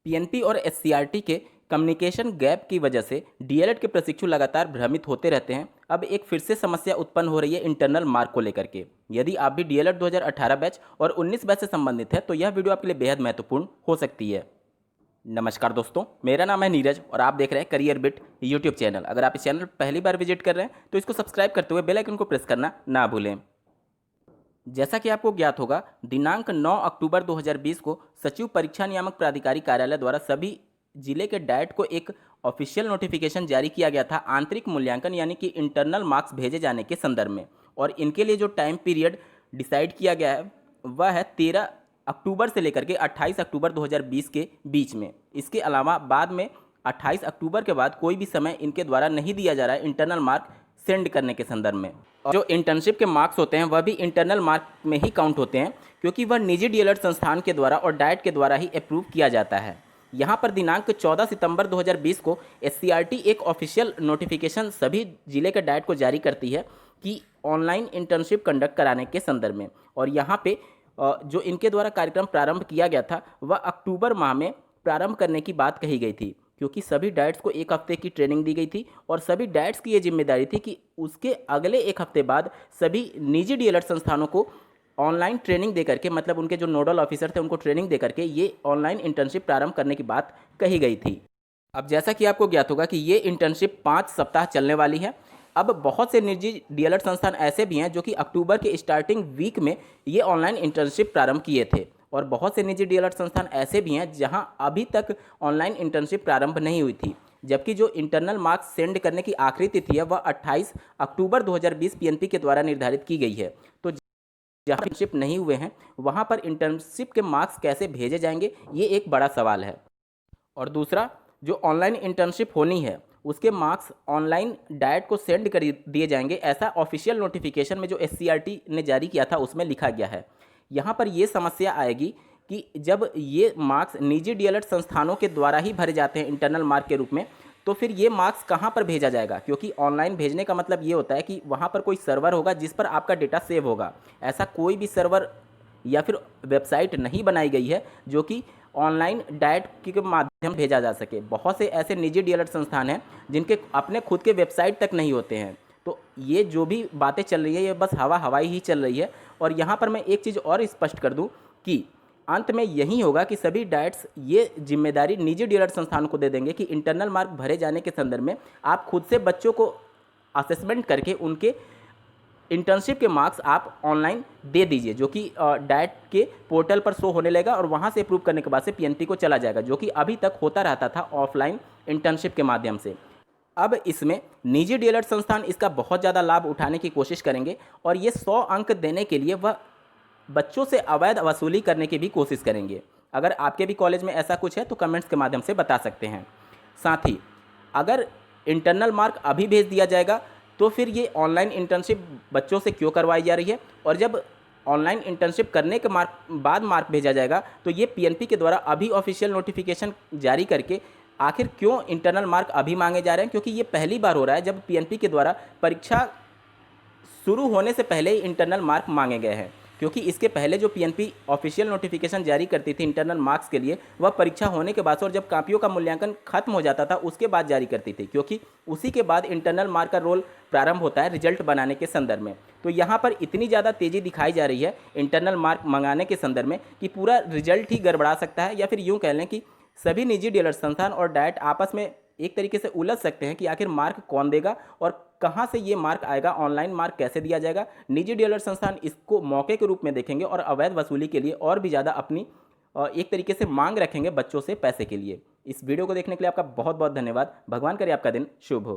PNP और SCERT के communication gap की वजह से डीएलएड के प्रशिक्षु लगातार भ्रमित होते रहते हैं। अब एक फिर से समस्या उत्पन्न हो रही है इंटरनल मार्क को लेकर के। यदि आप भी डीएलएड 2018 बैच और 19 बैच से संबंधित है तो यह वीडियो आपके लिए बेहद महत्वपूर्ण हो सकती है। नमस्कार दोस्तों, मेरा नाम है नीरज और आप देख रहे हैं करियर बिट यूट्यूब चैनल। अगर आप इस चैनल पर पहली बार विजिट कर रहे हैं तो इसको सब्सक्राइब करते हुए बेल आइकन को प्रेस करना ना भूलें। जैसा कि आपको ज्ञात होगा, दिनांक 9 अक्टूबर 2020 को सचिव परीक्षा नियामक प्राधिकारी कार्यालय द्वारा सभी जिले के डाइट को एक ऑफिशियल नोटिफिकेशन जारी किया गया था आंतरिक मूल्यांकन यानी कि इंटरनल मार्क्स भेजे जाने के संदर्भ में। और इनके लिए जो टाइम पीरियड डिसाइड किया गया है वह है 13 अक्टूबर से लेकर के 28 अक्टूबर 2020 के बीच में। इसके अलावा बाद में 28 अक्टूबर के बाद कोई भी समय इनके द्वारा नहीं दिया जा रहा है इंटरनल मार्क सेंड करने के संदर्भ में। और जो इंटर्नशिप के मार्क्स होते हैं वह भी इंटरनल मार्क में ही काउंट होते हैं, क्योंकि वह निजी डीएलएड संस्थान के द्वारा और डाइट के द्वारा ही अप्रूव किया जाता है। यहाँ पर दिनांक 14 सितंबर 2020 को एससीईआरटी एक ऑफिशियल नोटिफिकेशन सभी जिले के डाइट को जारी करती है कि ऑनलाइन इंटर्नशिप कंडक्ट कराने के संदर्भ में। और यहाँ पे जो इनके द्वारा कार्यक्रम प्रारंभ किया गया था वह अक्टूबर माह में प्रारंभ करने की बात कही गई थी, क्योंकि सभी डाइट्स को एक हफ्ते की ट्रेनिंग दी गई थी और सभी डाइट्स की ये जिम्मेदारी थी कि उसके अगले एक हफ्ते बाद सभी निजी डीएलएड संस्थानों को ऑनलाइन ट्रेनिंग दे करके, मतलब उनके जो नोडल ऑफिसर थे उनको ट्रेनिंग दे करके ये ऑनलाइन इंटर्नशिप प्रारंभ करने की बात कही गई थी। अब जैसा कि आपको ज्ञात होगा कि ये इंटर्नशिप 5 सप्ताह चलने वाली है। अब बहुत से निजी डीएलएड संस्थान ऐसे भी हैं जो कि अक्टूबर के स्टार्टिंग वीक में ये ऑनलाइन इंटर्नशिप प्रारंभ किए थे, और बहुत से निजी डीएलएड संस्थान ऐसे भी हैं जहां अभी तक ऑनलाइन इंटर्नशिप प्रारंभ नहीं हुई थी। जबकि जो इंटरनल मार्क्स सेंड करने की आखिरी तिथि है वह 28 अक्टूबर 2020 पीएनपी के द्वारा निर्धारित की गई है। तो जहां इंटर्नशिप नहीं हुए हैं वहां पर इंटर्नशिप के मार्क्स कैसे भेजे जाएंगे, ये एक बड़ा सवाल है। और दूसरा, जो ऑनलाइन इंटर्नशिप होनी है उसके मार्क्स ऑनलाइन डाइट को सेंड कर दिए जाएंगे, ऐसा ऑफिशियल नोटिफिकेशन में जो एससीईआरटी ने जारी किया था उसमें लिखा गया है। यहाँ पर ये समस्या आएगी कि जब ये मार्क्स निजी डीएलएड संस्थानों के द्वारा ही भरे जाते हैं इंटरनल मार्क के रूप में, तो फिर ये मार्क्स कहाँ पर भेजा जाएगा? क्योंकि ऑनलाइन भेजने का मतलब ये होता है कि वहाँ पर कोई सर्वर होगा जिस पर आपका डेटा सेव होगा। ऐसा कोई भी सर्वर या फिर वेबसाइट नहीं बनाई गई है जो कि ऑनलाइन डाइट के माध्यम भेजा जा सके। बहुत से ऐसे निजी डीएलएड संस्थान हैं जिनके अपने खुद के वेबसाइट तक नहीं होते हैं। तो ये जो भी बातें चल रही है ये बस हवाई ही चल रही है। और यहाँ पर मैं एक चीज़ और स्पष्ट कर दूँ कि अंत में यही होगा कि सभी डाइट्स ये जिम्मेदारी निजी डीएलएड संस्थानों को दे देंगे कि इंटरनल मार्क भरे जाने के संदर्भ में आप खुद से बच्चों को असेसमेंट करके उनके इंटर्नशिप के मार्क्स आप ऑनलाइन दे दीजिए, जो कि डाइट के पोर्टल पर शो होने लगेगा और वहाँ से अप्रूव करने के बाद से पीएनपी को चला जाएगा, जो कि अभी तक होता रहता था ऑफलाइन इंटर्नशिप के माध्यम से। अब इसमें निजी डीएलएड संस्थान इसका बहुत ज़्यादा लाभ उठाने की कोशिश करेंगे और ये 100 अंक देने के लिए वह बच्चों से अवैध वसूली करने की भी कोशिश करेंगे। अगर आपके भी कॉलेज में ऐसा कुछ है तो कमेंट्स के माध्यम से बता सकते हैं। साथ ही अगर इंटरनल मार्क अभी भेज दिया जाएगा तो फिर ये ऑनलाइन इंटर्नशिप बच्चों से क्यों करवाई जा रही है? और जब ऑनलाइन इंटर्नशिप करने के बाद मार्क भेजा जाएगा तो ये पीएनपी के द्वारा अभी ऑफिशियल नोटिफिकेशन जारी करके आखिर क्यों इंटरनल मार्क अभी मांगे जा रहे हैं? क्योंकि ये पहली बार हो रहा है जब पीएनपी के द्वारा परीक्षा शुरू होने से पहले ही इंटरनल मार्क मांगे गए हैं। क्योंकि इसके पहले जो पीएनपी ऑफिशियल नोटिफिकेशन जारी करती थी इंटरनल मार्क्स के लिए वह परीक्षा होने के बाद और जब कापियों का मूल्यांकन खत्म हो जाता था उसके बाद जारी करती थी, क्योंकि उसी के बाद इंटरनल मार्क का रोल प्रारंभ होता है रिजल्ट बनाने के संदर्भ में। तो यहाँ पर इतनी ज़्यादा तेज़ी दिखाई जा रही है इंटरनल मार्क मंगाने के संदर्भ में कि पूरा रिजल्ट ही गड़बड़ा सकता है, या फिर यूँ कह लें कि सभी निजी डीलर संस्थान और डाइट आपस में एक तरीके से उलझ सकते हैं कि आखिर मार्क कौन देगा और कहां से ये मार्क आएगा, ऑनलाइन मार्क कैसे दिया जाएगा। निजी डीलर संस्थान इसको मौके के रूप में देखेंगे और अवैध वसूली के लिए और भी ज़्यादा अपनी एक तरीके से मांग रखेंगे बच्चों से पैसे के लिए। इस वीडियो को देखने के लिए आपका बहुत बहुत धन्यवाद। भगवान करे आपका दिन शुभ हो।